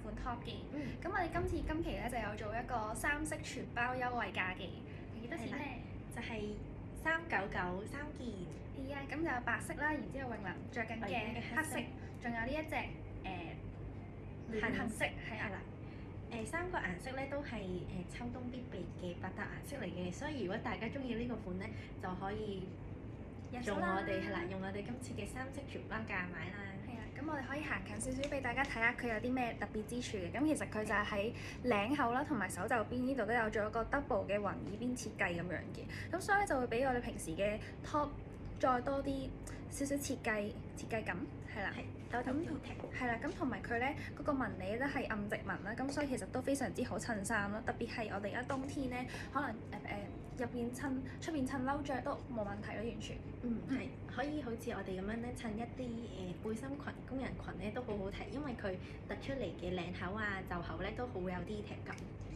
款 top 嘅。嗯。咁我哋今期咧就有做一個3色全包優惠價嘅，幾多錢咧？就係399三件。係啊，咁就有白色啦，然之後詠琳着緊嘅黑色，仲有呢一隻暖杏色，係啊。3個顏色咧都係秋冬必備嘅百搭顏色嚟嘅，所以如果大家中意呢個款咧，就可以用我哋今次嘅3色全包價買啦。係啊，咁我哋可以行近少少俾大家睇下佢有啲咩特別之處嘅。咁其實佢就係喺領口啦，同埋手袖邊呢度都有做一個 double 嘅橫耳邊設計咁樣嘅。咁所以咧就會比我哋平時嘅 top 再多啲少少設計感，係啦。多啲挑剔。係啦，咁同埋佢咧嗰個紋理都係暗直紋啦，咁所以其實都非常之好襯衫咯。特別係我哋而家冬天咧，可能入邊襯出邊襯褸着都冇問題咯，完全。係可以好似我哋咁樣咧，襯一啲背心裙、工人裙咧都好好睇，因為佢突出嚟嘅領口啊、袖口咧都好有 detail 感。